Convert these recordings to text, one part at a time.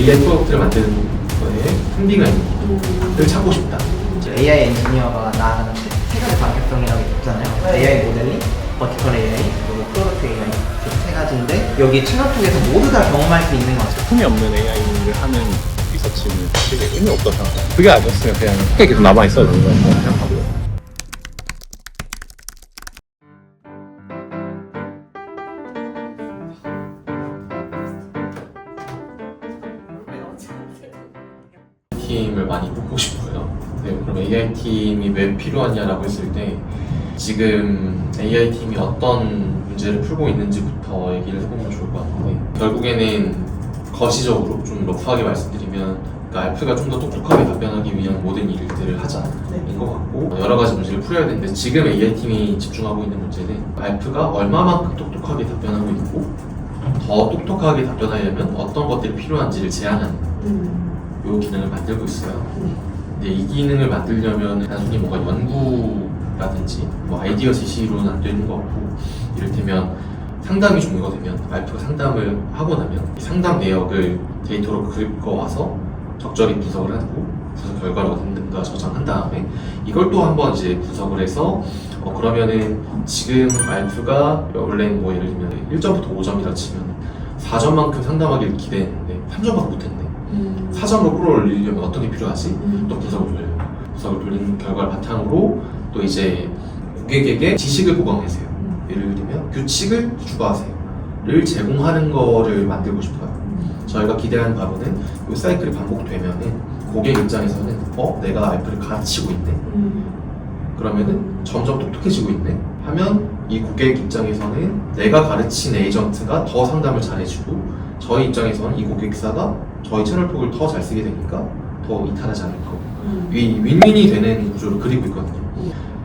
AI 프로덕트를 만드는 거에 흥미가 있는 걸 찾고 싶다. AI 엔지니어가 나아가는 세 가지 방향성이라고 있잖아요. AI 모델링, 버티컬 AI, 그리고 프로덕트 AI 세 가지인데 여기 층간폭에서 모두 다 경험할 수 있는 거죠. 제품이 없는 AI를 하는 리서치는 사실 의미 없다고 생각해요. 그게 아니었으면 그냥 학교에 계속 남아있어야 되는 거라고 생각하고요. 팀을 많이 뽑고 싶고요. 네, 그럼 AI 팀이 왜 필요하냐라고 했을 때 지금 AI 팀이 어떤 문제를 풀고 있는지부터 얘기를 해보면 좋을 것 같은데 결국에는 거시적으로 좀 러프하게 말씀드리면 그러니까 알프가 좀 더 똑똑하게 답변하기 위한 모든 일들을 하자인 것 같고 여러 가지 문제를 풀어야 되는데 지금 AI 팀이 집중하고 있는 문제는 알프가 얼마만큼 똑똑하게 답변하고 있고 더 똑똑하게 답변하려면 어떤 것들이 필요한지를 제한하는 이 기능을 만들고 있어요. 근데 이 기능을 만들려면 단순히 뭔가 연구라든지 뭐 아이디어 제시로는 안 되는 것 같고 이를테면 상담이 종료가 되면 알프가 상담을 하고 나면 이 상담 내역을 데이터로 긁어와서 적절히 분석을 하고 분석 결과를 어딘가 저장한 다음에 이걸 또 한번 이제 분석을 해서 그러면은 지금 알프가 원래는 뭐 예를 들면 1점부터 5점이라 치면 4점만큼 상담하기를 기대했는데 3점밖에 못했네. 4점으로 끌어올리려면 어떤 게 필요하지? 또 분석을 돌려요. 분석을 돌린 결과를 바탕으로 또 이제 고객에게 지식을 보강하세요. 예를 들면 규칙을 추가하세요.를 제공하는 거를 만들고 싶어요. 저희가 기대하는 바로는 이 사이클이 반복되면은 고객 입장에서는 내가 알프를 가르치고 있네. 그러면은 점점 똑똑해지고 있네. 하면 이 고객 입장에서는 내가 가르친 에이전트가 더 상담을 잘해주고 저희 입장에서는 이 고객사가 저희 채널폭을 더 잘 쓰게 되니까 더 이탈하지 않을 거고 이 윈윈이 되는 구조를 그리고 있거든요.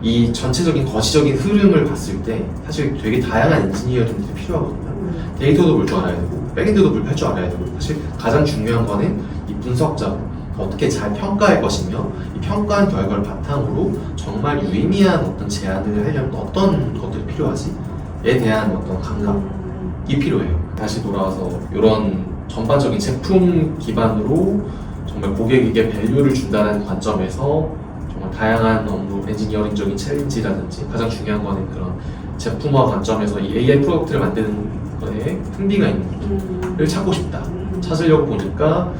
이 전체적인 거시적인 흐름을 봤을 때 사실 되게 다양한 엔지니어링들이 필요하거든요. 데이터도 볼 줄 알아야 되고 백엔드도 볼 줄 알아야 되고 사실 가장 중요한 거는 이 분석 작업 어떻게 잘 평가할 것이며 이 평가한 결과를 바탕으로 정말 유의미한 어떤 제안을 하려면 어떤 것들이 필요하지에 대한 어떤 감각이 필요해요. 다시 돌아와서 이런 전반적인 제품 기반으로 정말 고객에게 밸류를 준다는 관점에서 정말 다양한 업무 엔지니어링적인 챌린지라든지 가장 중요한 거는 그런 제품화 관점에서 이 AI 프로덕트를 만드는 거에 흥미가 있는 걸 찾고 싶다. 찾으려고 보니까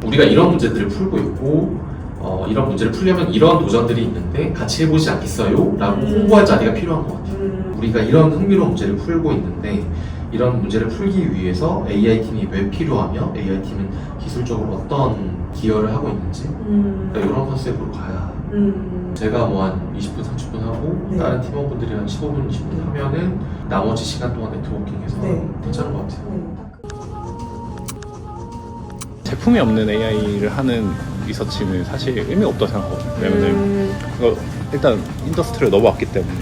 우리가 이런 문제들을 풀고 있고 이런 문제를 풀려면 이런 도전들이 있는데 같이 해보지 않겠어요? 라고 홍보할 자리가 필요한 것 같아요. 우리가 이런 흥미로운 문제를 풀고 있는데 이런 문제를 풀기 위해서 AI팀이 왜 필요하며 AI팀은 기술적으로 어떤 기여를 하고 있는지 그러니까 이런 컨셉으로 가야 제가 뭐 한 20분, 30분 하고 다른 팀원분들이 한 15분, 20분 하면은 나머지 시간 동안 네트워킹해서 괜찮은 것 같아요. 제품이 없는 AI를 하는 리서치는 사실 의미가 없다고 생각하거든요. 왜냐면 그거 일단 인더스트리를 넘어왔기 때문에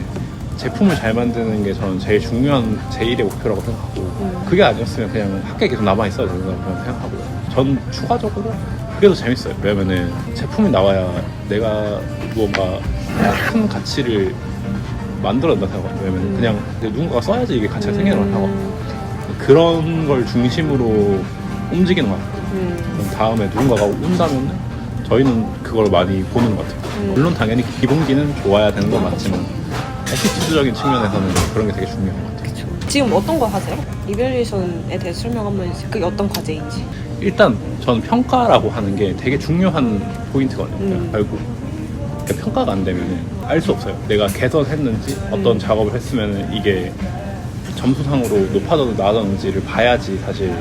제품을 잘 만드는 게 저는 제일 중요한 제1의 목표라고 생각하고 그게 아니었으면 그냥 학교에 계속 남아있어야 된다고 생각하고요. 전 추가적으로 그게 더 재밌어요. 왜냐면은 제품이 나와야 내가 무언가 큰 가치를 만들어낸다 생각하거든요. 왜냐면 그냥 누군가가 써야지 이게 가치가 생기는 걸 하거든요. 그런 걸 중심으로 움직이는 것 같아요. 그럼 다음에 누군가가 온다면 저희는 그걸 많이 보는 것 같아요. 물론 당연히 기본기는 좋아야 되는 건 맞지만 에티튜드적인 측면에서는 그런 게 되게 중요한 것 같아요. 지금 어떤 거 하세요? 이밸리에이션에 대해 설명 한번 해주세요. 그게 어떤 과제인지. 일단 전 평가라고 하는 게 되게 중요한 포인트거든요. 알고 평가가 안 되면 알 수 없어요. 내가 개선했는지 어떤 작업을 했으면 이게 점수상으로 높아졌는지 낮아졌는지를 봐야지 사실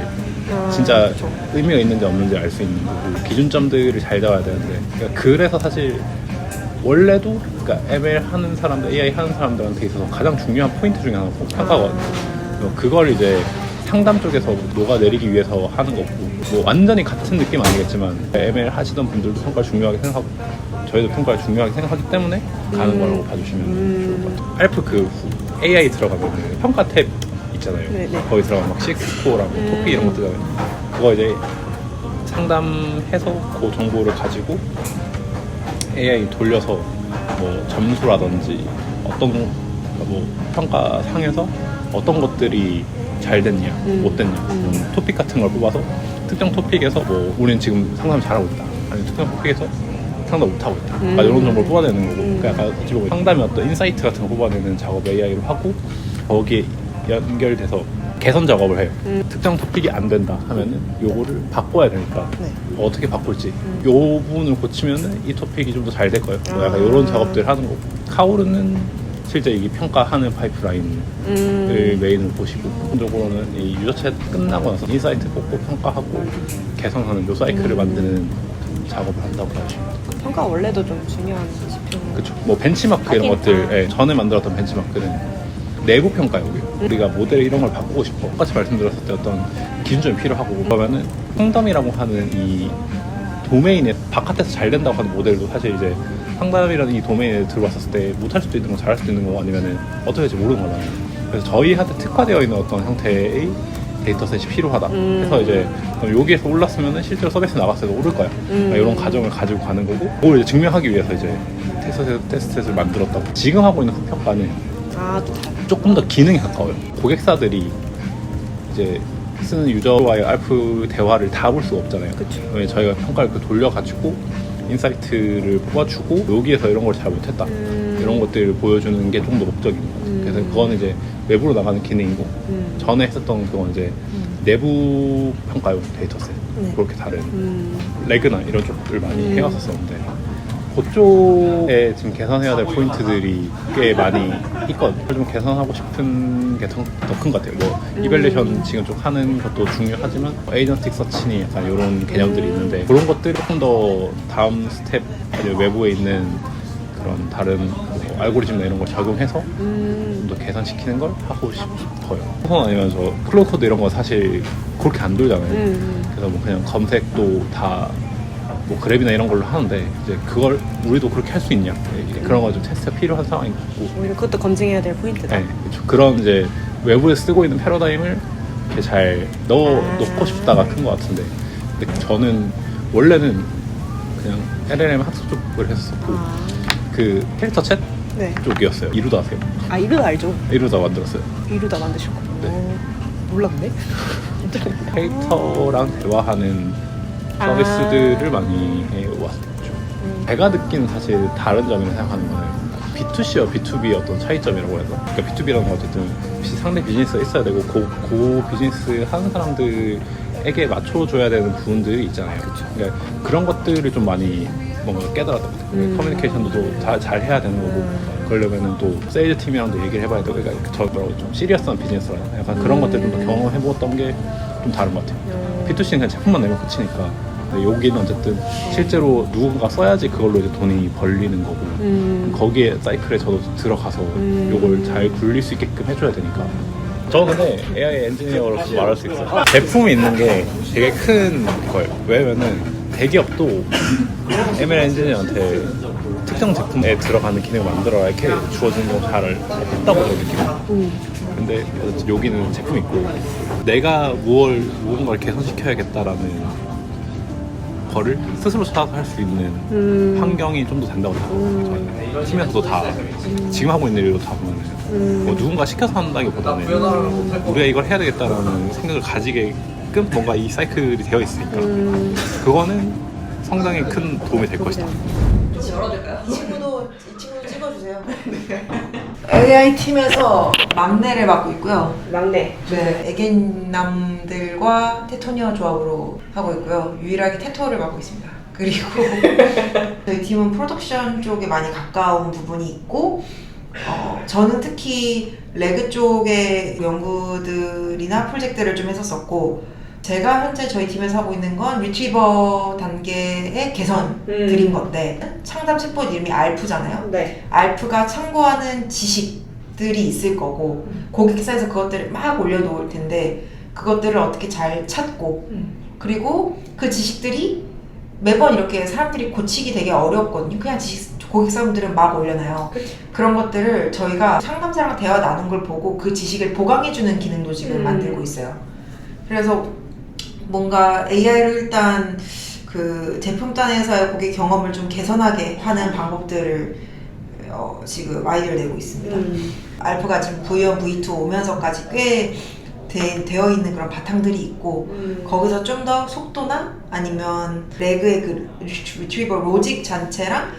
진짜 그쵸. 의미가 있는지 없는지 알 수 있는 거고 기준점들을 잘 잡아야 되는데 그래서 사실 원래도 그러니까 ML 하는 사람들, AI 하는 사람들한테 있어서 가장 중요한 포인트 중에 하나가 평가거든요. 그걸 이제 상담 쪽에서 녹아내리기 위해서 하는 거고 뭐 완전히 같은 느낌 아니겠지만 ML 하시던 분들도 평가를 중요하게 생각하고 저희도 평가를 중요하게 생각하기 때문에 가는 거라고 봐주시면 좋을 것 같아요. 알프 그 AI 들어가면 평가 탭 있잖아요. 네네. 거기 들어가면 막 CX스코어랑 토픽 이런 거 뜨잖아요. 그거 이제 상담해서 그 정보를 가지고 AI 돌려서 뭐 점수라든지 어떤 뭐 평가상에서 어떤 것들이 잘 됐냐, 못 됐냐, 토픽 같은 걸 뽑아서 특정 토픽에서 뭐 우리는 지금 상담 잘하고 있다, 아니 특정 토픽에서 상담 못하고 있다, 이런 정보를 뽑아내는 거고, 그러니까 약간 어찌 보면 상담의 어떤 인사이트 같은 거 뽑아내는 작업을 AI로 하고 거기에 연결돼서 개선 작업을 해요. 특정 토픽이 안 된다 하면은 요거를 바꿔야 되니까 네. 어떻게 바꿀지 요 부분을 고치면은 이 토픽이 좀 더 잘 될 거예요. 뭐 약간 이런 작업들을 하는 거고, 카오르는 실제 이 평가하는 파이프라인을 메인으로 보시고, 기본적으로는 이 유저 챗 끝나고 나서 인사이트 뽑고 평가하고 개선하는 요 사이클을 만드는 작업을 한다고 하시면 돼요. 평가 원래도 좀 중요한 지표. 그렇죠. 뭐 벤치마크 이런 것들, 예, 전에 만들었던 벤치마크는 내부 평가용이에요. 우리가 모델 이런 걸 바꾸고 싶어. 똑같이 말씀드렸을 때 어떤 기준점이 필요하고, 그러면은 상담이라고 하는 이 도메인에 바깥에서 잘 된다고 하는 모델도 사실 이제 상담이라는 이 도메인에 들어왔을 때 못할 수도 있는 거, 잘할 수도 있는 거, 아니면은 어떻게 될지 모르는 거잖아요. 그래서 저희한테 특화되어 있는 어떤 형태의 데이터셋이 필요하다 해서 이제 여기에서 올랐으면은 실제로 서비스 나갔을 때도 오를 거야. 이런 과정을 가지고 가는 거고, 그걸 이제 증명하기 위해서 이제 테스트셋을 만들었다고. 지금 하고 있는 흑평가는 조금 더 기능에 가까워요. 고객사들이 이제 쓰는 유저와의 알프 대화를 다 볼 수가 없잖아요. 그쵸. 저희가 평가를 돌려가지고 인사이트를 뽑아주고 여기에서 이런 걸 잘 못했다, 이런 것들을 보여주는 게 좀 더 목적인 것 같아요. 그래서 그거는 이제 외부로 나가는 기능이고, 전에 했었던 그건 이제 내부 평가용 데이터셋, 네. 그렇게 다른 레그나 이런 쪽을 많이 해왔었었는데, 그쪽에 지금 개선해야 될 포인트들이 꽤 많이 있거든요. 좀 개선하고 싶은 게 더 큰 것 같아요. 뭐 이밸리에이션 지금 좀 하는 것도 중요하지만 에이전틱 서치니 약간 이런 개념들이 있는데, 그런 것들이 조금 더 다음 스텝, 외부에 있는 그런 다른 뭐 알고리즘이나 이런 걸 적용해서 좀 더 개선시키는 걸 하고 싶어요. 우선 아니면 저 클로드 코드 이런 거 사실 그렇게 안 돌잖아요. 그래서 뭐 그냥 검색도 다 뭐 그랩이나 이런 걸로 하는데, 이제 그걸 우리도 그렇게 할 수 있냐, 그런 거 좀 테스트가 필요한 상황인 것 같고, 오히려 그것도 검증해야 될 포인트다. 네, 그렇죠. 그런 이제 외부에 쓰고 있는 패러다임을 이렇게 잘 넣고 싶다가 큰 것 같은데, 근데 저는 원래는 그냥 LLM 학습 쪽을 했었고, 그 캐릭터 챗 네. 쪽이었어요. 이루다 아세요? 이루다 알죠? 이루다 만들었어요. 이루다 만드셨고. 네. 몰랐네. 캐릭터랑 대화하는 서비스들을 많이 해왔죠. 제가 느끼는 사실 다른 점이라고 생각하는 거는 B2C와 B2B 어떤 차이점이라고 해서, 그러니까 B2B라는 건 어쨌든 상대 비즈니스가 있어야 되고, 그 비즈니스 하는 사람들에게 맞춰줘야 되는 부분들이 있잖아요. 그러니까 그런 것들을 좀 많이 뭔가 깨달았던 것 같아요. 커뮤니케이션도 또 잘 해야 되는 거고, 그러려면은 또 세일즈 팀이랑도 얘기를 해봐야 되고, 그러니까 좀 시리어스한 비즈니스라 약간 그런 것들 좀 더 경험해보았던 게 좀 다른 것 같아요. B2C는 그냥 제품만 내면 끝이니까, 근데 여기는 어쨌든 실제로 누군가 써야지 그걸로 이제 돈이 벌리는 거고, 거기에 사이클에 저도 들어가서 요걸 잘 굴릴 수 있게끔 해줘야 되니까. 저는 근데 AI 엔지니어로서 말할 수 있어요. 제품이 있는 게 되게 큰 거예요. 왜냐면은 대기업도 ML 엔지니어한테 특정 제품에 들어가는 기능을 만들어라 이렇게 주어지는 거 잘 했다고 저는 느끼고, 근데 여기는 제품이 있고 내가 무언가를 개선시켜야겠다라는 거를 스스로 찾아서 할 수 있는 환경이 좀 더 된다고 생각해요. 팀에서도 다 지금 하고 있는 일도 다 보면 뭐 누군가 시켜서 한다기보다는 우리가 이걸 해야 되겠다라는 생각을 가지게끔 뭔가 이 사이클이 되어 있으니까 그거는 성장에 큰 도움이 될 것이다. 열어줄까요? 이 친구도 찍어주세요. AI 팀에서 막내를 맡고 있고요. 막내. 네, 애견남들과 테토니어 조합으로 하고 있고요. 유일하게 테토를 맡고 있습니다. 그리고 저희 팀은 프로덕션 쪽에 많이 가까운 부분이 있고, 저는 특히 레그 쪽의 연구들이나 프로젝트를 좀 했었었고, 제가 현재 저희 팀에서 하고 있는 건 리트리버 단계의 개선들인 건데, 창담 챗봇 이름이 알프잖아요. 네. 알프가 참고하는 지식들이 있을 거고, 고객사에서 그것들을 막 올려놓을 텐데, 그것들을 어떻게 잘 찾고, 그리고 그 지식들이 매번 이렇게 사람들이 고치기 되게 어렵거든요. 그냥 고객사분들은 막 올려놔요. 그런 것들을 저희가 상담사랑 대화 나눈 걸 보고 그 지식을 보강해주는 기능도 지금 만들고 있어요. 그래서 뭔가 AI를 일단 그 제품단에서의 고객 경험을 좀 개선하게 하는 방법들을 지금 아이디어를 내고 있습니다. 알프가 지금 V1, V2 오면서까지 꽤 되어 있는 그런 바탕들이 있고 거기서 좀 더 속도나 아니면 레그의 그 리트리버 로직 자체랑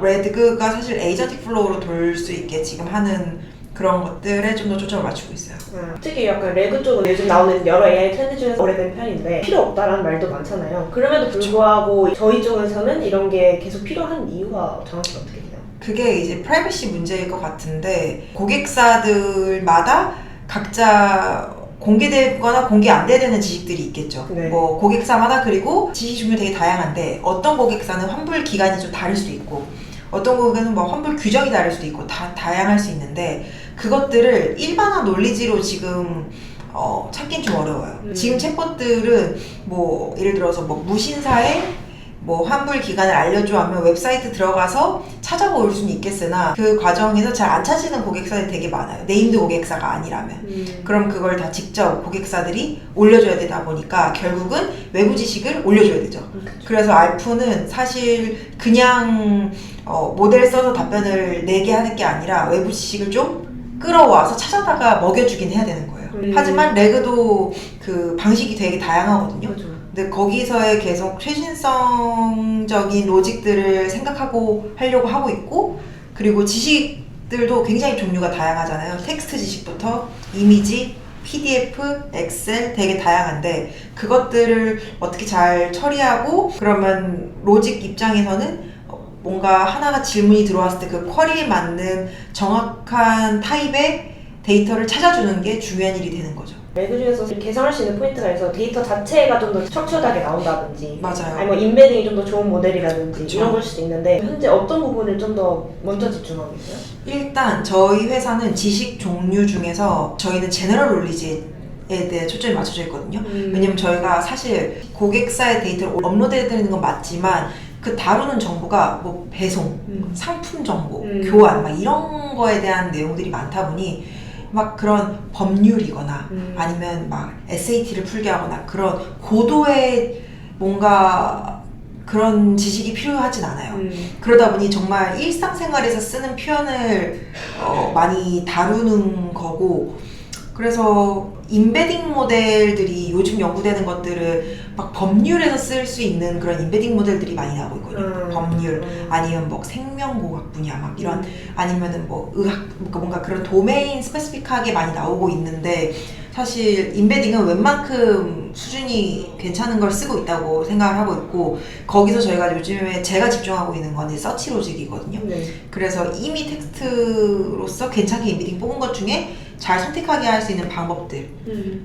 레드가 사실 에이전틱 플로우로 돌 수 있게 지금 하는 그런 것들에 좀 더 초점을 맞추고 있어요. 특히 약간 레그 쪽은 요즘 나오는 여러 AI 트렌드 중에서 오래된 편인데 필요 없다라는 말도 많잖아요. 그럼에도 불구하고 저희 쪽에서는 이런 게 계속 필요한 이유가 정확히 어떻게 돼요? 그게 이제 프라이버시 문제일 것 같은데 고객사들마다 각자 공개되거나 공개 안 되는 지식들이 있겠죠. 네. 뭐 고객사마다 그리고 지식 종류 되게 다양한데 어떤 고객사는 환불 기간이 좀 다를 수도 있고 어떤 고객은 뭐 환불 규정이 다를 수도 있고 다 다양할 수 있는데 그것들을 일반화 논리지로 지금 찾긴 좀 어려워요. 지금 챗봇들은 뭐 예를 들어서 뭐 무신사에 뭐 환불 기간을 알려줘 하면 웹사이트 들어가서 찾아볼 수는 있겠으나 그 과정에서 잘 안 찾으시는 고객사들이 되게 많아요. 네임드 고객사가 아니라면. 그럼 그걸 다 직접 고객사들이 올려줘야 되다 보니까 결국은 외부 지식을 올려줘야 되죠. 그래서 알프는 사실 그냥 모델 써서 답변을 내게 하는 게 아니라 외부 지식을 좀 끌어와서 찾아다가 먹여주긴 해야 되는 거예요. 하지만 레그도 그 방식이 되게 다양하거든요. 그렇죠. 근데 거기서의 계속 최신성적인 로직들을 생각하고 하려고 하고 있고 그리고 지식들도 굉장히 종류가 다양하잖아요. 텍스트 지식부터 이미지, PDF, 엑셀 되게 다양한데 그것들을 어떻게 잘 처리하고 그러면 로직 입장에서는 뭔가 하나가 질문이 들어왔을 때 그 쿼리에 맞는 정확한 타입의 데이터를 찾아주는 게 중요한 일이 되는 거죠. 레그 중에서 개선할 수 있는 포인트가 있어서 데이터 자체가 좀 더 스트럭처하게 나온다든지 맞아요. 아니면 인베딩이 좀 더 좋은 모델이라든지 그쵸. 이런 걸 수도 있는데 현재 어떤 부분을 좀 더 먼저 집중하고 있어요? 일단 저희 회사는 지식 종류 중에서 저희는 제너럴 놀리지에 대해 초점이 맞춰져 있거든요. 왜냐면 저희가 사실 고객사의 데이터를 업로드해드리는 건 맞지만 그 다루는 정보가 뭐 배송, 상품 정보, 교환 막 이런 거에 대한 내용들이 많다 보니 막 그런 법률이거나 아니면 막 SAT를 풀게 하거나 그런 고도의 뭔가 그런 지식이 필요하진 않아요. 그러다 보니 정말 일상생활에서 쓰는 표현을 많이 다루는 거고 그래서 인베딩 모델들이 요즘 연구되는 것들을 막 법률에서 쓸 수 있는 그런 인베딩 모델들이 많이 나오고 있거든요. 법률 아니면 뭐 생명공학 분야 막 이런 아니면은 뭐 의학 뭔가 그런 도메인 스페시픽하게 많이 나오고 있는데 사실 인베딩은 웬만큼 수준이 괜찮은 걸 쓰고 있다고 생각을 하고 있고 거기서 저희가 요즘에 제가 집중하고 있는 건 서치 로직이거든요. 네. 그래서 이미 텍스트로서 괜찮게 인베딩 뽑은 것 중에 잘 선택하게 할 수 있는 방법들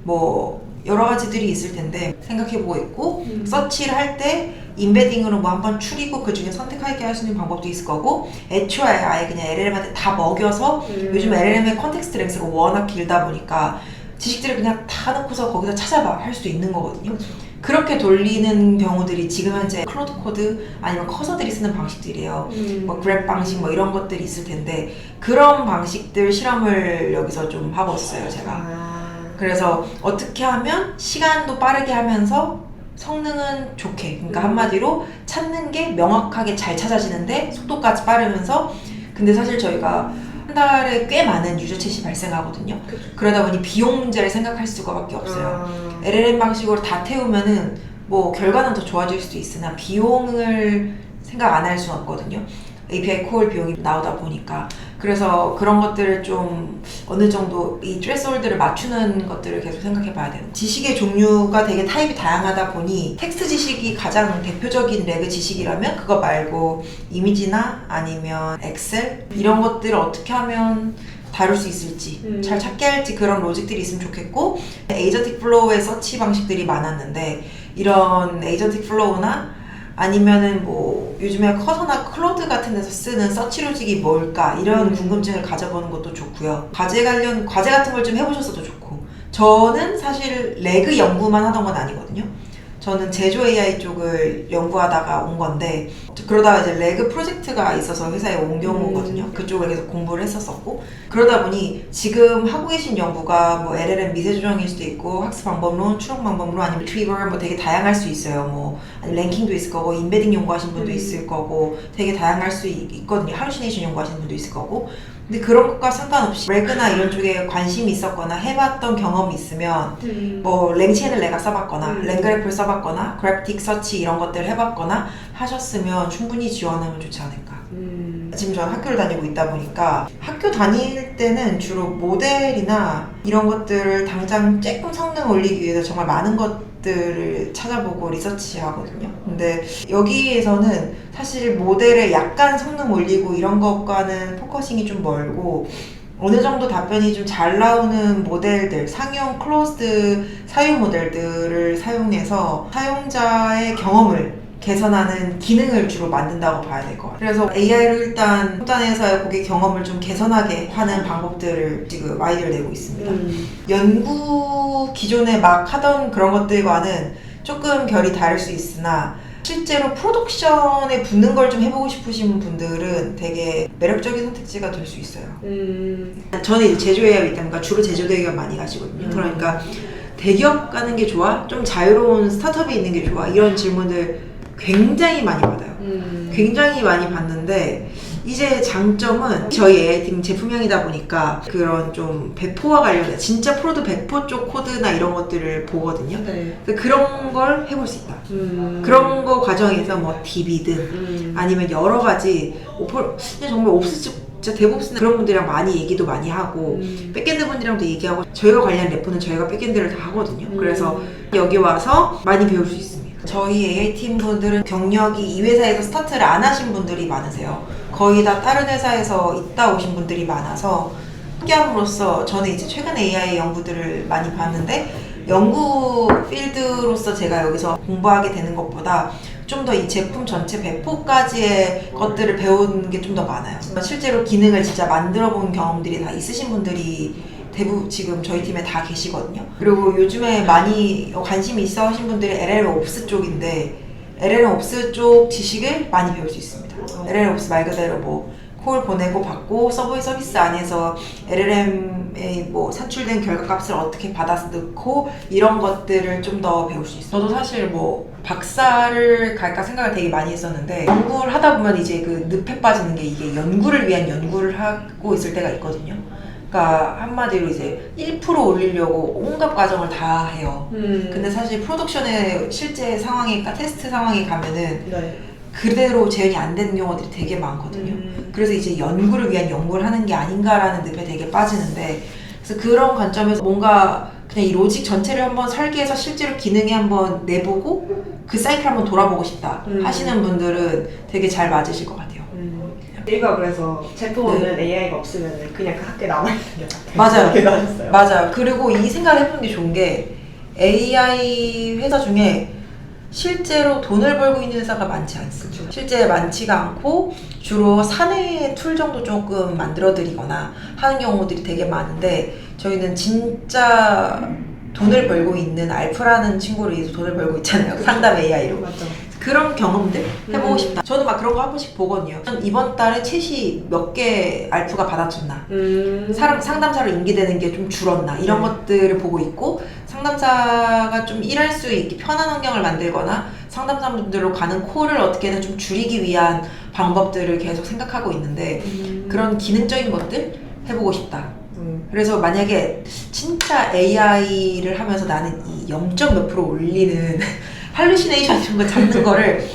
뭐 여러 가지들이 있을 텐데 생각해보고 있고 서치를 할 때 인베딩으로 뭐 한번 추리고 그 중에 선택하게 할 수 있는 방법도 있을 거고 애초에 아예 그냥 LLM한테 다 먹여서 요즘 LLM의 컨텍스트 랭스가 워낙 길다 보니까 지식들을 그냥 다 넣고서 거기서 찾아봐 할 수도 있는 거거든요. 그렇게 돌리는 경우들이 지금 현재 클로드 코드 아니면 커서들이 쓰는 방식들이에요. 뭐 그랩 방식 뭐 이런 것들이 있을 텐데 그런 방식들 실험을 여기서 좀 하고 있어요, 제가. 그래서 어떻게 하면 시간도 빠르게 하면서 성능은 좋게 그러니까 한마디로 찾는 게 명확하게 잘 찾아지는데 속도까지 빠르면서 근데 사실 저희가 한 달에 꽤 많은 유저챗이 발생하거든요. 그러다 보니 비용 문제를 생각할 수밖에 없어요. LLM 방식으로 다 태우면은 뭐 결과는 더 좋아질 수도 있으나 비용을 생각 안 할 수는 없거든요. API 콜 비용이 나오다 보니까 그래서 그런 것들을 좀 어느 정도 이 트레스홀드를 맞추는 것들을 계속 생각해 봐야 되는 지식의 종류가 되게 타입이 다양하다 보니 텍스트 지식이 가장 대표적인 레그 지식이라면 그거 말고 이미지나 아니면 엑셀 이런 것들을 어떻게 하면 다룰 수 있을지 잘 찾게 할지 그런 로직들이 있으면 좋겠고 에이전틱 플로우의 서치 방식들이 많았는데 이런 에이전틱 플로우나 아니면은 뭐 요즘에 커서나 클로드 같은 데서 쓰는 서치 로직이 뭘까 이런 궁금증을 가져보는 것도 좋고요. 과제 같은 걸 좀 해보셨어도 좋고 저는 사실 레그 연구만 하던 건 아니거든요. 저는 제조 AI 쪽을 연구하다가 온 건데 그러다가 이제 레그 프로젝트가 있어서 회사에 옮겨온 거거든요. 그쪽을 계속 공부를 했었었고 그러다 보니 지금 하고 계신 연구가 뭐 LLM 미세 조정일 수도 있고 학습 방법론, 추론 방법론 아니면 리트리버 뭐 되게 다양할 수 있어요. 뭐 아니 랭킹도 있을 거고 인베딩 연구하신 분도 있을 거고 되게 다양할 수 있거든요. 할루시네이션 연구하시는 분도 있을 거고 근데 그런 것과 상관없이 레그나 이런 쪽에 관심이 있었거나 해봤던 경험이 있으면 뭐 랭첸을 내가 써봤거나 랭그래프를 써봤거나 그래프틱 서치 이런 것들을 해봤거나 하셨으면 충분히 지원하면 좋지 않을까. 지금 저는 학교를 다니고 있다 보니까 학교 다닐 때는 주로 모델이나 이런 것들을 당장 조금 성능 올리기 위해서 정말 많은 것들을 찾아보고 리서치하거든요. 근데 여기에서는 사실 모델에 약간 성능 올리고 이런 것과는 포커싱이 좀 멀고 어느 정도 답변이 좀 잘 나오는 모델들, 상용 클로즈드 사유 모델들을 사용해서 사용자의 경험을 개선하는 기능을 주로 만든다고 봐야 될 것 같아요. 그래서 AI를 일단 후단에서의 고객 경험을 좀 개선하게 하는 방법들을 지금 아이디어를 내고 있습니다. 연구 기존에 막 하던 그런 것들과는 조금 결이 다를 수 있으나 실제로 프로덕션에 붙는 걸 좀 해보고 싶으신 분들은 되게 매력적인 선택지가 될 수 있어요. 저는 이제 제조 대기업이기 때문에 주로 제조 대기업 많이 가시거든요. 그러니까 대기업 가는 게 좋아? 좀 자유로운 스타트업에 있는 게 좋아? 이런 질문들 굉장히 많이 받아요. 굉장히 많이 받는데 이제 장점은 저희 AI팀 제품형이다 보니까 그런 좀 배포와 관련된 진짜 프로드 배포 쪽 코드나 이런 것들을 보거든요. 네. 그런 걸 해볼 수 있다. 그런 거 과정에서 뭐 DB든 아니면 여러 가지 정말 옵스 진짜 대부분 그런 분들이랑 많이 얘기도 많이 하고 백엔드 분들이랑도 얘기하고 저희가 관리한 래퍼는 저희가 백엔드를 다 하거든요. 그래서 여기 와서 많이 배울 수 있습니다. 저희 AI팀 분들은 경력이 이 회사에서 스타트를 안 하신 분들이 많으세요. 거의 다 다른 회사에서 있다 오신 분들이 많아서 함께함으로써 저는 이제 최근 AI 연구들을 많이 봤는데 연구 필드로서 제가 여기서 공부하게 되는 것보다 좀 더 이 제품 전체 배포까지의 것들을 배우는 게 좀 더 많아요. 실제로 기능을 진짜 만들어 본 경험들이 다 있으신 분들이 대부분 지금 저희 팀에 다 계시거든요. 그리고 요즘에 많이 관심이 있어 하신 분들이 LLM 옵스 쪽인데 LLM 옵스 쪽 지식을 많이 배울 수 있습니다. LLM 옵스 말 그대로 뭐 콜 보내고 받고 서브웨이 서비스 안에서 LLM의 뭐 산출된 결과값을 어떻게 받아서 넣고 이런 것들을 좀 더 배울 수 있어요. 저도 사실 뭐 박사를 갈까 생각을 되게 많이 했었는데 연구를 하다 보면 이제 그 늪에 빠지는 게 이게 연구를 위한 연구를 하고 있을 때가 있거든요. 그러니까 한마디로 이제 1% 올리려고 온갖 과정을 다 해요. 근데 사실 프로덕션의 실제 상황에, 테스트 상황에 가면은 네. 그대로 재현이 안 되는 경우들이 되게 많거든요. 그래서 이제 연구를 위한 연구를 하는 게 아닌가라는 늪에 되게 빠지는데 그래서 그런 관점에서 뭔가 그냥 이 로직 전체를 한번 설계해서 실제로 기능에 한번 내보고 그 사이클 한번 돌아보고 싶다 하시는 분들은 되게 잘 맞으실 것 같아요. 저희가 그래서 제품은 AI가 없으면 그냥 그 학교에 남아있는 게 같아요. 맞아요. 그렇게 나왔어요. 맞아요. 그리고 이 생각을 해보는 게 좋은 게 AI 회사 중에 실제로 돈을 벌고 있는 회사가 많지 않습니다. 그쵸. 실제 많지가 않고 주로 사내 툴 정도 조금 만들어드리거나 하는 경우들이 되게 많은데 저희는 진짜 돈을 벌고 있는 알프라는 친구를 위해서 돈을 벌고 있잖아요. 상담 AI로. 맞죠. 그런 경험들 해보고 싶다. 저는 막 그런 거 한 번씩 보거든요. 이번 달에 챗이 몇 개 알프가 받아줬나, 상담사로 인계되는 게 좀 줄었나 이런 것들을 보고 있고 상담사가 좀 일할 수 있게 편한 환경을 만들거나 상담사분들로 가는 콜을 어떻게든 좀 줄이기 위한 방법들을 계속 생각하고 있는데 그런 기능적인 것들 해보고 싶다. 그래서 만약에 진짜 AI를 하면서 나는 이 0점 몇 프로 올리는 할루시네이션 이런 거 잡는 거를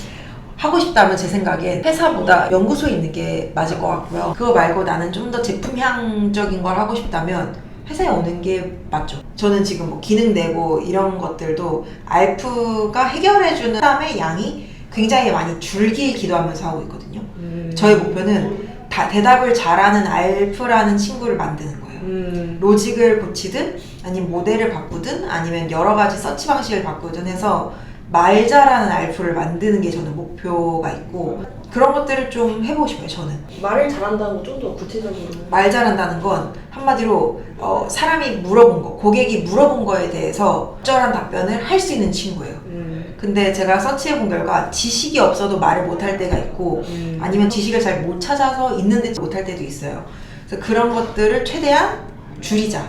하고 싶다면 제 생각에 회사보다 연구소에 있는 게 맞을 것 같고요. 그거 말고 나는 좀 더 제품향적인 걸 하고 싶다면 회사에 오는 게 맞죠. 저는 지금 뭐 기능 내고 이런 것들도 알프가 해결해주는 사람의 양이 굉장히 많이 줄길 기도하면서 하고 있거든요. 저의 목표는 대답을 잘하는 알프라는 친구를 만드는 거예요. 로직을 고치든 아니면 모델을 바꾸든 아니면 여러 가지 서치 방식을 바꾸든 해서 말 잘하는 알프를 만드는 게 저는 목표가 있고 그런 것들을 좀 해보고 싶어요. 저는 말을 잘한다는 거 좀 더 구체적으로. 말 잘한다는 건 한마디로 사람이 물어본 거, 고객이 물어본 거에 대해서 적절한 답변을 할 수 있는 친구예요. 근데 제가 서치해본 결과 지식이 없어도 말을 못할 때가 있고 아니면 지식을 잘 못 찾아서 있는데 못할 때도 있어요. 그래서 그런 것들을 최대한 줄이자.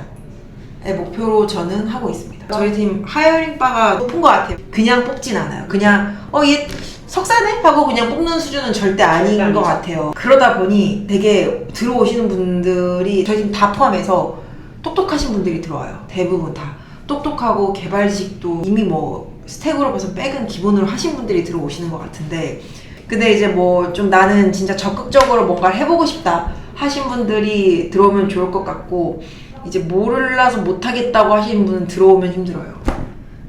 목표로 저는 하고 있습니다. 저희 팀 하이어링 바가 높은 것 같아요. 그냥 뽑진 않아요. 그냥 얘 석사네? 하고 그냥 뽑는 수준은 절대 아닌 것 같아요. 그러다 보니 되게 들어오시는 분들이 저희 팀 다 포함해서 똑똑하신 분들이 들어와요. 대부분 다 똑똑하고 개발 지식도 이미 뭐 스택으로 봐서 백은 기본으로 하신 분들이 들어오시는 것 같은데, 근데 이제 뭐 좀 나는 진짜 적극적으로 뭔가를 해보고 싶다 하신 분들이 들어오면 좋을 것 같고, 이제 몰라서 못하겠다고 하시는 분은 들어오면 힘들어요.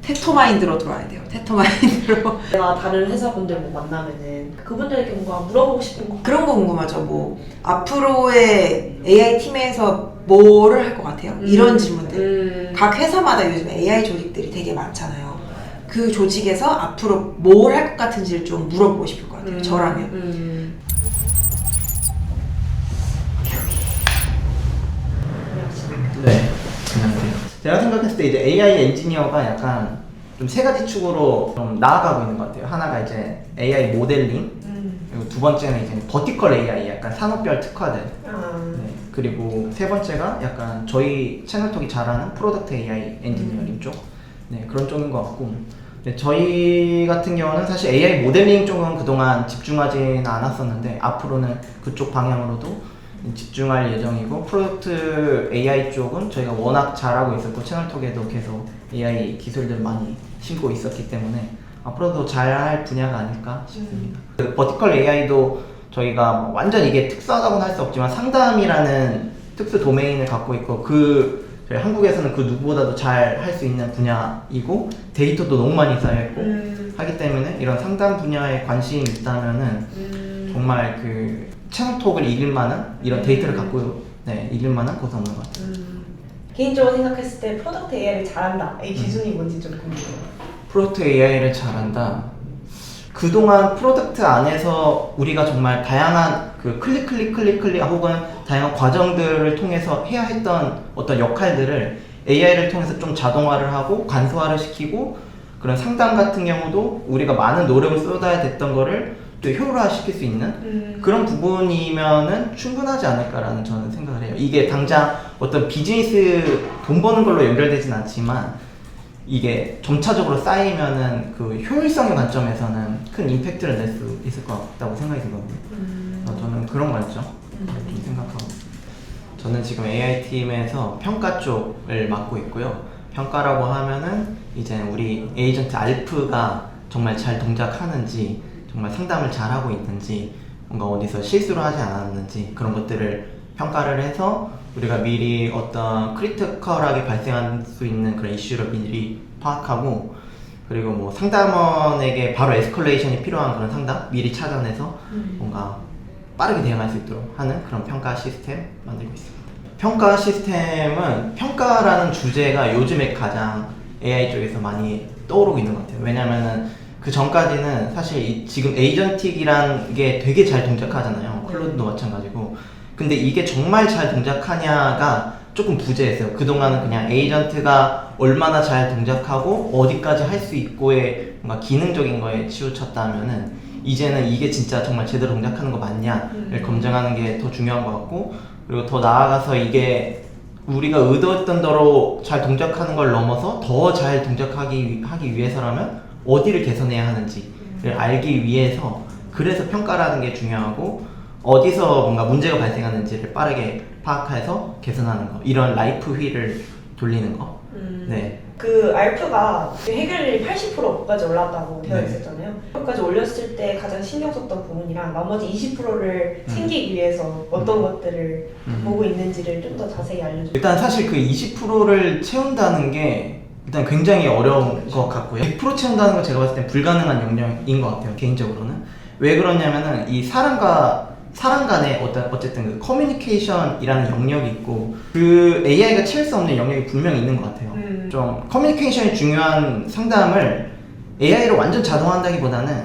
테토마인드로 들어와야 돼요. 테토마인드로. 내가 다른 회사분들 뭐 만나면은 그분들에게 뭔가 물어보고 싶은 거 그런 거 궁금하죠. 뭐 앞으로의 AI 팀에서 뭐를 할 것 같아요? 이런 질문들. 각 회사마다 요즘 AI 조직들이 되게 많잖아요. 그 조직에서 앞으로 뭘 할 것 같은지를 좀 물어보고 싶을 것 같아요. 저라면. 네, 안녕하세요. 제가 생각했을 때 이제 AI 엔지니어가 약간 좀 세 가지 축으로 좀 나아가고 있는 것 같아요. 하나가 이제 AI 모델링, 그리고 두 번째는 이제 버티컬 AI, 약간 산업별 특화들. 네, 그리고 세 번째가 약간 저희 채널톡이 잘하는 프로덕트 AI 엔지니어링 쪽. 네, 그런 쪽인 것 같고. 네, 저희 같은 경우는 사실 AI 모델링 쪽은 그동안 집중하지는 않았었는데 앞으로는 그쪽 방향으로도 집중할 예정이고, 프로덕트 AI 쪽은 저희가 워낙 잘하고 있었고 채널톡에도 계속 AI 기술들 많이 심고 있었기 때문에 앞으로도 잘할 분야가 아닐까 싶습니다. 그 버티컬 AI도 저희가 완전 이게 특수하다고는 할 수 없지만 상담이라는 특수 도메인을 갖고 있고, 저희 한국에서는 그 누구보다도 잘 할 수 있는 분야이고 데이터도 너무 많이 쌓여있고 하기 때문에 이런 상담 분야에 관심이 있다면은 정말 그 채널톡을 이길 만한 이런 데이터를 갖고 이길 만한 곳은 없는 것 같아요. 개인적으로 생각했을 때 프로덕트 AI를 잘한다 이 기준이 뭔지 좀 궁금해요. 프로덕트 AI를 잘한다. 그동안 프로덕트 안에서 우리가 정말 다양한 그 클릭 혹은 다양한 과정들을 통해서 해야 했던 어떤 역할들을 AI를 통해서 좀 자동화를 하고 간소화를 시키고, 그런 상담 같은 경우도 우리가 많은 노력을 쏟아야 됐던 거를 또 효율화 시킬 수 있는 그런 부분이면은 충분하지 않을까라는 저는 생각을 해요. 이게 당장 어떤 비즈니스 돈 버는 걸로 연결되진 않지만 이게 점차적으로 쌓이면은 그 효율성의 관점에서는 큰 임팩트를 낼 수 있을 것 같다고 생각이 들거든요. 저는 그런 관점 좀 생각하고 있습니다. 저는 지금 AI팀에서 평가 쪽을 맡고 있고요. 평가라고 하면은 이제 우리 에이전트 알프가 정말 잘 동작하는지, 정말 상담을 잘하고 있는지, 뭔가 어디서 실수를 하지 않았는지 그런 것들을 평가를 해서 우리가 미리 어떤 크리티컬하게 발생할 수 있는 그런 이슈를 미리 파악하고, 그리고 뭐 상담원에게 바로 에스컬레이션이 필요한 그런 상담 미리 찾아내서 뭔가 빠르게 대응할 수 있도록 하는 그런 평가 시스템 만들고 있습니다. 평가 시스템은 평가라는 주제가 요즘에 가장 AI 쪽에서 많이 떠오르고 있는 것 같아요. 왜냐면은 그 전까지는 사실 지금 에이전틱이란 게 되게 잘 동작하잖아요. 클로드도 마찬가지고. 근데 이게 정말 잘 동작하냐가 조금 부재했어요. 그동안은 그냥 에이전트가 얼마나 잘 동작하고 어디까지 할 수 있고의 뭔가 기능적인 거에 치우쳤다면은 이제는 이게 진짜 정말 제대로 동작하는 거 맞냐를 검증하는 게 더 중요한 것 같고, 그리고 더 나아가서 이게 우리가 의도했던 대로 잘 동작하는 걸 넘어서 더 잘 동작하기 위해서라면 어디를 개선해야 하는지를 알기 위해서, 그래서 평가라는 게 중요하고 어디서 뭔가 문제가 발생하는지를 빠르게 파악해서 개선하는 거, 이런 라이프 휠을 돌리는 거. 네. 그 알프가 해결률이 80%까지 올랐다고 되어 있었잖아요. 그까지 올렸을 때 가장 신경 썼던 부분이랑 나머지 20%를 챙기기 위해서 어떤 것들을 보고 있는지를 좀 더 자세히 알려주세요. 일단 사실 그 20%를 채운다는 게 일단 굉장히 어려운 것 같고요. 100% 채운다는 건 제가 봤을 때 불가능한 영역인 것 같아요, 개인적으로는. 왜 그러냐면은 이 사람 간의 어쨌든 그 커뮤니케이션이라는 영역이 있고, 그 AI가 채울 수 없는 영역이 분명히 있는 것 같아요. 좀 커뮤니케이션이 중요한 상담을 AI로 완전 자동화한다기보다는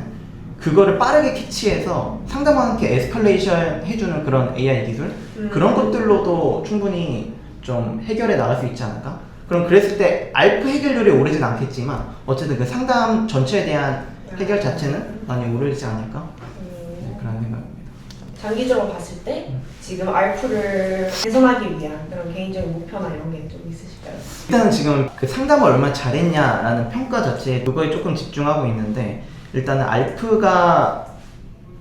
그거를 빠르게 캐치해서 상담원한테 에스컬레이션 해주는 그런 AI 기술, 그런 것들로도 충분히 좀 해결해 나갈 수 있지 않을까? 그럼 그랬을 때 알프 해결률이 오르진 않겠지만 어쨌든 그 상담 전체에 대한 해결 자체는 많이 오르지 않을까? 네, 그런 생각입니다. 장기적으로 봤을 때 지금 알프를 개선하기 위한 그런 개인적인 목표나 이런 게 좀 있으실까요? 일단은 지금 그 상담을 얼마나 잘했냐라는 평가 자체에 그거에 조금 집중하고 있는데, 일단은 알프가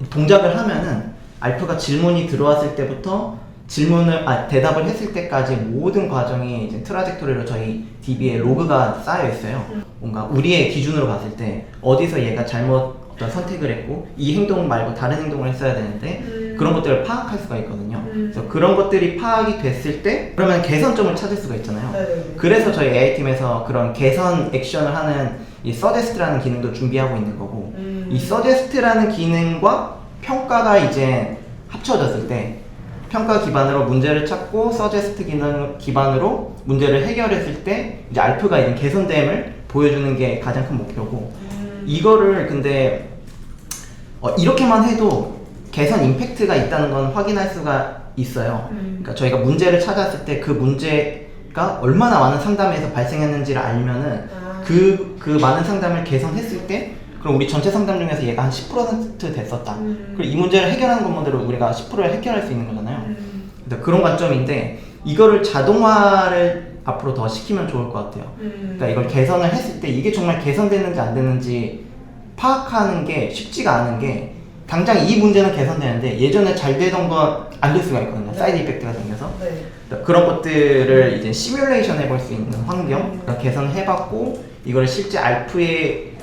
동작을 하면은 알프가 질문이 들어왔을 때부터 대답을 했을 때까지 모든 과정이 이제 트라젝토리로 저희 DB에 로그가 쌓여 있어요. 뭔가 우리의 기준으로 봤을 때 어디서 얘가 잘못 어떤 선택을 했고 이 행동 말고 다른 행동을 했어야 되는데 그런 것들을 파악할 수가 있거든요. 그래서 그런 것들이 파악이 됐을 때 그러면 개선점을 찾을 수가 있잖아요. 네네네. 그래서 저희 AI팀에서 그런 개선 액션을 하는 이 서제스트라는 기능도 준비하고 있는 거고, 이 서제스트라는 기능과 평가가 이제 합쳐졌을 때 평가 기반으로 문제를 찾고 서제스트 기능 기반으로 문제를 해결했을 때 이제 알프가 이제 개선됨을 보여주는 게 가장 큰 목표고, 이거를 근데 이렇게만 해도 개선 임팩트가 있다는 건 확인할 수가 있어요. 그러니까 저희가 문제를 찾았을 때 그 문제가 얼마나 많은 상담에서 발생했는지를 알면은 그 많은 상담을 개선했을 때 그럼 우리 전체 상담 중에서 얘가 한 10% 됐었다. 그리고 이 문제를 해결하는 것만으로 우리가 10%를 해결할 수 있는 거잖아요. 그러니까 그런 관점인데 이거를 자동화를 앞으로 더 시키면 좋을 것 같아요. 그러니까 이걸 개선을 했을 때 이게 정말 개선되는지 안 되는지 파악하는 게 쉽지가 않은 게, 당장 이 문제는 개선되는데 예전에 잘 되던 건 안 될 수가 있거든요. 사이드 이펙트가 생겨서. 그러니까 그런 것들을 이제 시뮬레이션 해볼 수 있는 환경, 그러니까 개선해봤고 이걸 실제 알프의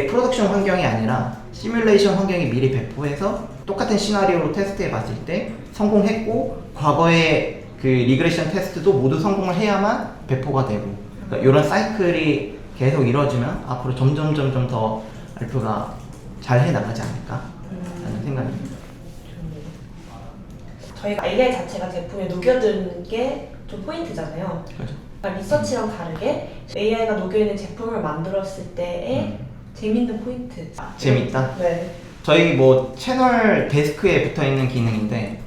프로덕션 환경이 아니라 시뮬레이션 환경에 미리 배포해서 똑같은 시나리오로 테스트해 봤을 때 성공했고, 과거의 그 리그레션 테스트도 모두 성공을 해야만 배포가 되고, 그러니까 이런 사이클이 계속 이루어지면 앞으로 점점 더 알프가 잘 해나가지 않을까 라는 생각입니다. 저희가 AI 자체가 제품에 녹여드는 게 좀 포인트잖아요. 그렇죠. 그러니까 리서치랑 다르게 AI가 녹여있는 제품을 만들었을 때의 재밌는 포인트. 재밌다? 네. 저희 뭐 채널 데스크에 붙어있는 기능인데,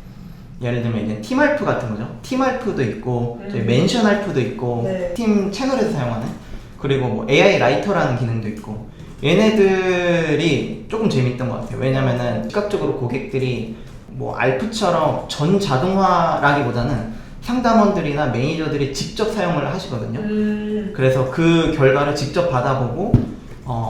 예를 들면 이제 팀알프 같은 거죠. 팀알프도 있고 저희 멘션알프도 있고 네. 팀 채널에서 사용하는, 그리고 뭐 AI 라이터라는 기능도 있고, 얘네들이 조금 재밌던 것 같아요. 왜냐면은 즉각적으로 고객들이 뭐 알프처럼 전 자동화라기보다는 상담원들이나 매니저들이 직접 사용을 하시거든요. 그래서 그 결과를 직접 받아보고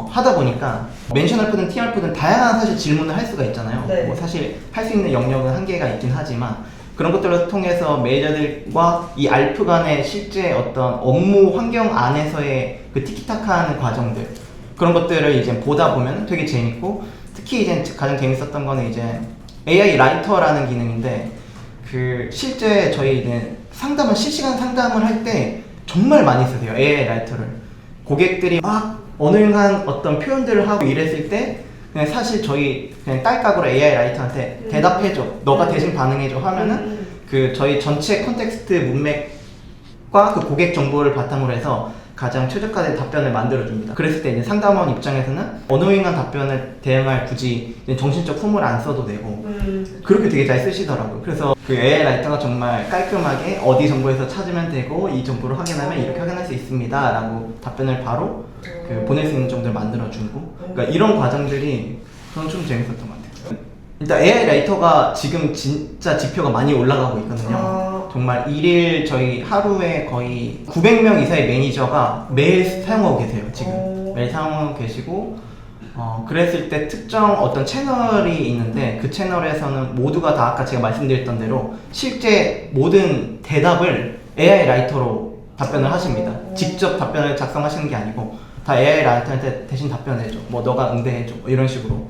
하다 보니까 멘션 알프든 팀 알프든 다양한 사실 질문을 할 수가 있잖아요. 네. 뭐 사실 할 수 있는 영역은 한계가 있긴 하지만 그런 것들을 통해서 매니저들과 이 알프 간의 실제 어떤 업무 환경 안에서의 그 티키타카하는 과정들, 그런 것들을 이제 보다 보면 되게 재밌고, 특히 이제 가장 재밌었던 거는 이제 AI 라이터라는 기능인데, 그 실제 저희 이제 실시간 상담을 할 때 정말 많이 쓰세요, AI 라이터를. 고객들이 막 어눌한 어떤 표현들을 하고 이랬을 때 그냥 사실 저희 그냥 딸깍으로 AI 라이터한테 대답해줘, 너가 대신 반응해줘 하면은 그 저희 전체 컨텍스트 문맥과 그 고객 정보를 바탕으로 해서 가장 최적화된 답변을 만들어줍니다. 그랬을 때 이제 상담원 입장에서는 어노잉한 답변을 대응할 굳이 정신적 소모를 안 써도 되고, 그렇게 되게 잘 쓰시더라고요. 그래서 그 AI 라이터가 정말 깔끔하게 어디 정보에서 찾으면 되고 이 정보를 확인하면 이렇게 확인할 수 있습니다 라고 답변을 바로 보낼 수 있는 정도를 만들어주고, 그러니까 이런 과정들이 저는 좀 재밌었던 것 같아요. 일단 AI 라이터가 지금 진짜 지표가 많이 올라가고 있거든요. 정말 일일 저희 하루에 거의 900명 이상의 매니저가 매일 사용하고 계세요. 지금 매일 사용하고 계시고, 그랬을 때 특정 어떤 채널이 있는데 그 채널에서는 모두가 다 아까 제가 말씀드렸던 대로 실제 모든 대답을 AI 라이터로 답변을 하십니다. 직접 답변을 작성하시는 게 아니고 다 AI 라이터한테 대신 답변해줘, 뭐 너가 응대해줘, 뭐 이런 식으로.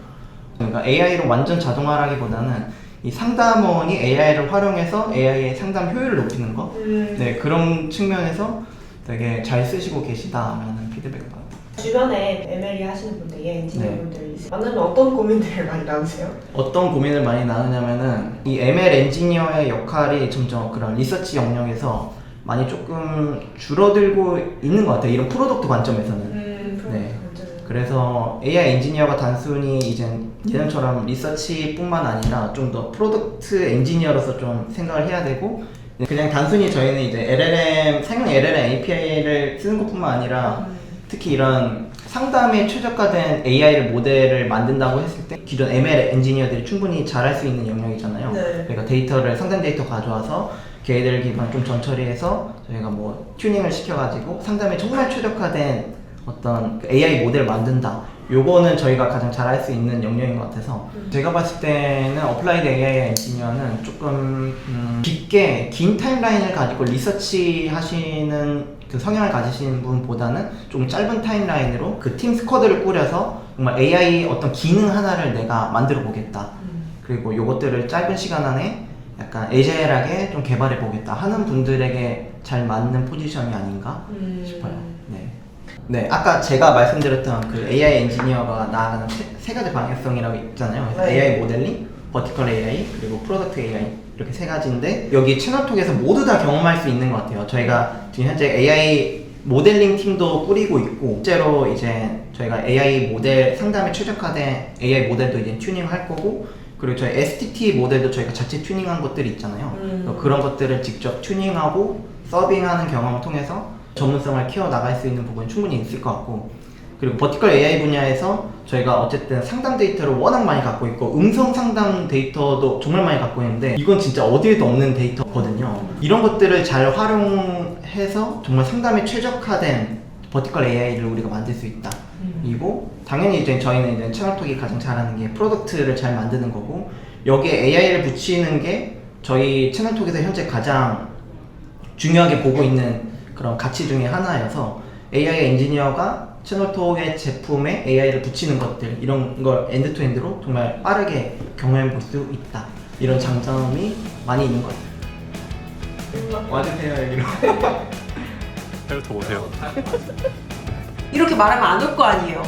그러니까 AI로 완전 자동화라기보다는 이 상담원이 AI를 활용해서 AI의 상담 효율을 높이는 거, 네, 그런 측면에서 되게 잘 쓰시고 계시다라는 피드백을 받았어요. 주변에 MLE 하시는 분들, AI 엔지니어 네. 분들이 있어요. 만나면 어떤 고민들을 많이 나누세요? 어떤 고민을 많이 나누냐면은 이 ML 엔지니어의 역할이 점점 그런 리서치 영역에서 많이 조금 줄어들고 있는 것 같아요. 이런 프로덕트 관점에서는. 네. 그래서 AI 엔지니어가 단순히 이제 예전처럼 리서치뿐만 아니라 좀 더 프로덕트 엔지니어로서 좀 생각을 해야 되고, 그냥 단순히 저희는 이제 상용 LLM API를 쓰는 것뿐만 아니라 특히 이런 상담에 최적화된 AI를 모델을 만든다고 했을 때 기존 ML 엔지니어들이 충분히 잘할 수 있는 영역이잖아요. 네. 그러니까 데이터를 상담 데이터 가져와서 걔들 기반 좀 전처리해서 저희가 뭐 튜닝을 시켜가지고 상담에 정말 최적화된 어떤 그 AI 모델을 만든다. 요거는 저희가 가장 잘할 수 있는 영역인 것 같아서 제가 봤을 때는 어플라이드 AI 엔지니어는 조금 깊게 긴 타임라인을 가지고 리서치 하시는 그 성향을 가지시는 분보다는 좀 짧은 타임라인으로 그 팀 스쿼드를 꾸려서 정말 AI 어떤 기능 하나를 내가 만들어 보겠다. 그리고 요것들을 짧은 시간 안에 약간 에이자일하게 좀 개발해 보겠다 하는 분들에게 잘 맞는 포지션이 아닌가 싶어요. 네. 네, 아까 제가 말씀드렸던 그 AI 엔지니어가 나아가는 세 가지 방향성이라고 있잖아요. 그래서 네. AI 모델링, 버티컬 AI, 그리고 프로덕트 AI 이렇게 세 가지인데 여기 채널톡에서 모두 다 경험할 수 있는 것 같아요. 저희가 지금 현재 AI 모델링 팀도 꾸리고 있고 실제로 이제 저희가 AI 모델 상담에 최적화된 AI 모델도 이제 튜닝할 거고 그리고 저희 STT 모델도 저희가 자체 튜닝한 것들이 있잖아요. 그런 것들을 직접 튜닝하고 서빙하는 경험을 통해서 전문성을 키워나갈 수 있는 부분이 충분히 있을 것 같고 그리고 버티컬 AI 분야에서 저희가 어쨌든 상담 데이터를 워낙 많이 갖고 있고 음성 상담 데이터도 정말 많이 갖고 있는데 이건 진짜 어디에도 없는 데이터거든요. 이런 것들을 잘 활용해서 정말 상담에 최적화된 버티컬 AI를 우리가 만들 수 있다. 그리고 당연히 이제 저희는 이제 채널톡이 가장 잘하는 게 프로덕트를 잘 만드는 거고 여기에 AI를 붙이는 게 저희 채널톡에서 현재 가장 중요하게 보고 있는 그런 가치 중에 하나여서 AI 엔지니어가 채널톡의 제품에 AI를 붙이는 것들 이런 걸 엔드투엔드로 정말 빠르게 경험해 볼 수 있다. 이런 장점이 많이 있는 것 같아요. 와주세요 여기로. 해부터 오세요. 이렇게 말하면 안 올 거 아니에요.